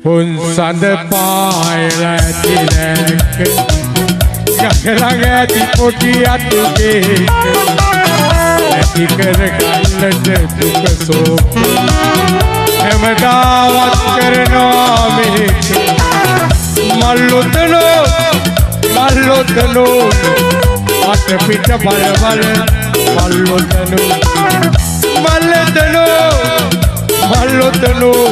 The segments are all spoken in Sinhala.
සඳ පායලැතිනැක ගගලඟ ඇති පොටි අතුගේ ඇති කර ගන්නට දුක සෝක හැමදාවත් කරනවා මේක මල්ලොතනෝ අට පිට බල බල මල්ලොතනෝ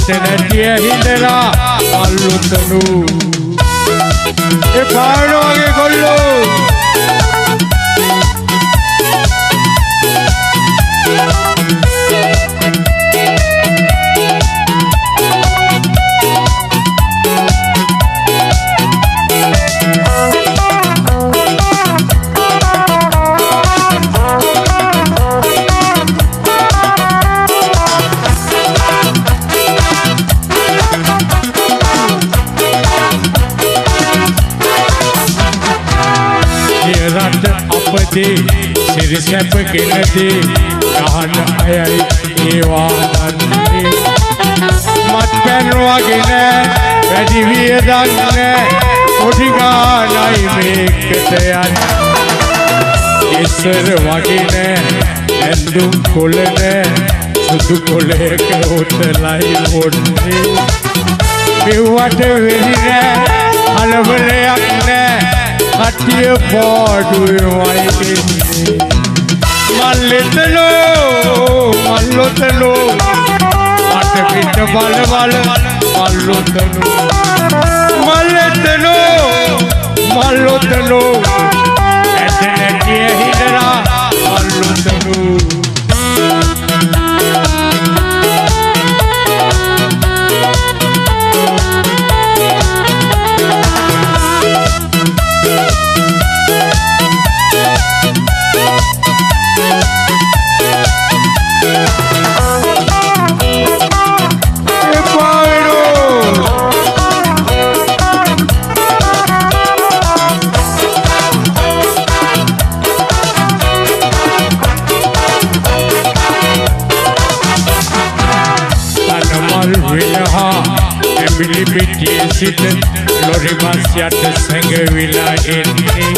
නැටිය හිඳලා මල්ලොතනු ඒ පාරවගේ කොල්ලෝ සිරිසැප ගෙනදී ගහන අයයි ඒවා දන්නේ මත් පැන්වාගෙන වැඩි වියදන්න පොඩි ගානයි මේකට යන්න ඉස්සර වගෙන ඇඳුම් කොළ නෑ සුදු කොළයක උතලයි පොඩ්ඩේ මෙව්වට වෙලි නෑ අලබලයක් නෑ කටිය පාඩුවයි දෙන්නේ මල්ලොතනෝ අට පිට බල බල මල්ලොතනෝ ඇට නැටිය හිඳලා මල්ලොතනෝ පිළිපිටියේ සිට ලොරි බස් යට සැඟවිලා එන්නේ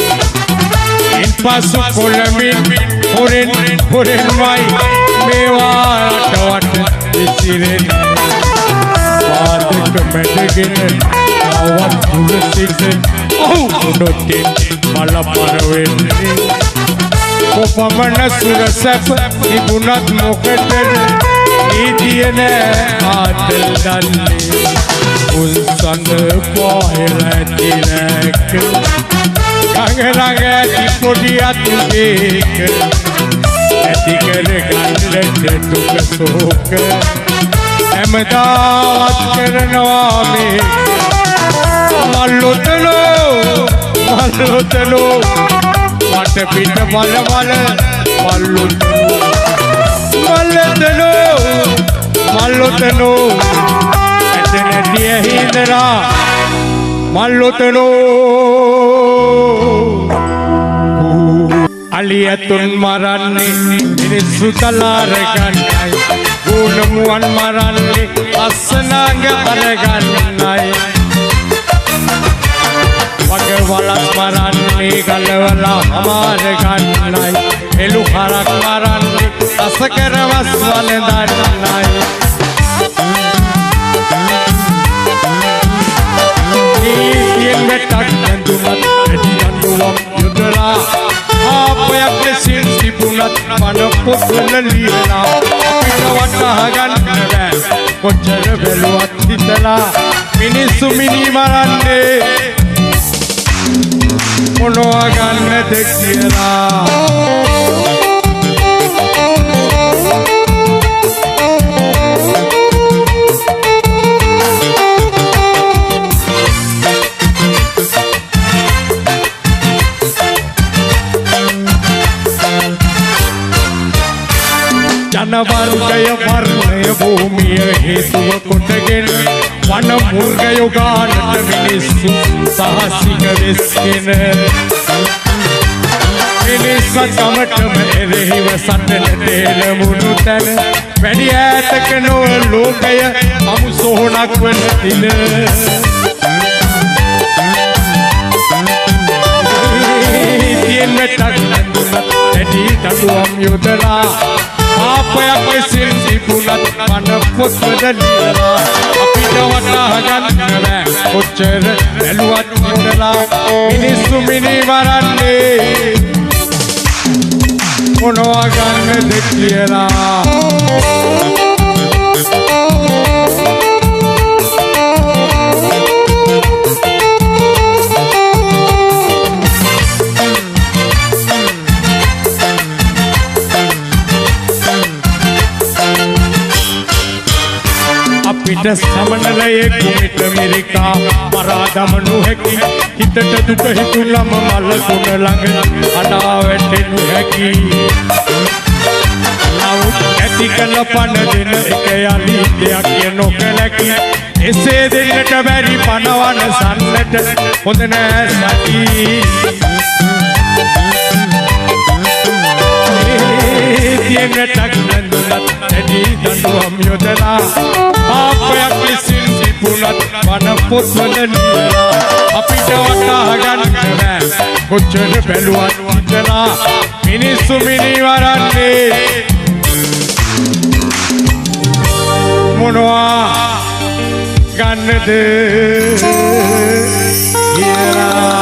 ඉන්පසු කොළමින් හොරෙන්මයි මේවා රටවට විසිරෙන්නේ පාදක මැදගෙන ආවත් දුර සිට උඩොතින් බලපර වෙන්නේ කොපමණ සුරසැප තිබුණත් මොකටද නීතිය නෑ ආතල් දන්නේ උන්සඳ පායලැතිනැක ගඟලඟ ඇති පොඩි අතුගේක ඇති කර ගන්නට දුක සෝක හැමදාවත් කරනවා මේක මල්ලොතනෝ වට පිට බල බල මල්ලොතනෝ ඇට නැටිය හිඳලා මල්ලොතනෝ අලි ඇතුන් මරන්නේ මිනිස්සු තලාර ගන්නයි ගුණමුවන් මරන්නේ අස්සනාග අරගන්නයි වගවලක් මරන්නේ ගලවලා අමාර ගන්නයි එළු හරක් මරන්නේ අසකරවස් වලදන්නයි නීතියෙන් වැටක් ඇඳුමත් වැඩි අඳුවම් යුදලා ආපයක් ලෙසින් තිබුණත් පන පොත්වල ලියලා අපිට වටහා ගන්න බෑ කොච්චර බැලුවත් හිතලා මිනිස්සු මිනි මරන්නේ මොනවා ගන්නද කියලා ජනවර්ගය වර්ණය භූමිය හේතුව කොටගෙන වන මුර්ගයෝ ගානට මිනිස්සු සහසික වෙස්ගෙන මිනිස්සු ගමටම එරෙහිව සටනට එළමුණු තැන වැඩි ඈතක නොව ලෝකය අමු සොහොනක් වන දින තියෙන මෙතක් නඳුනත් ඇටි දඩුවම් යොදලා පාපයක් ලෙසින් තිබුණත් මන පොත්වල ලියලා අපිට වටහා ගන්න බෑ කොච්චර බැලුවත් ඉඳලා මිනිස්සු මිනිවරන්නේ මොනවා ගන්නද කියලා අපිට සමනලයේ කුමිට මිරිකා මරා දමනු හැකි හිතට දුක හිතුනම මල කුණ ළඟ අඩා වැටෙනු හැකි නමුත් ඇති කළ පණ දෙන එක යලි දෙයක් නොකලකි එසේ දෙන්නට බැරි පනවන සන්නට හොඳ නෑ සති තියෙනටක් නඳුනත් ඇටි දඬුවම් යොදලා පාපයක් ලෙසින් තිබුණත් වන පොත්වල ලියලා අපිට වටහා ගන්න බෑ කොච්චර බැලුවත් ඉඳලා මිනිස්සු මිනිවරන්නේ මොනවා ගන්නද කියලා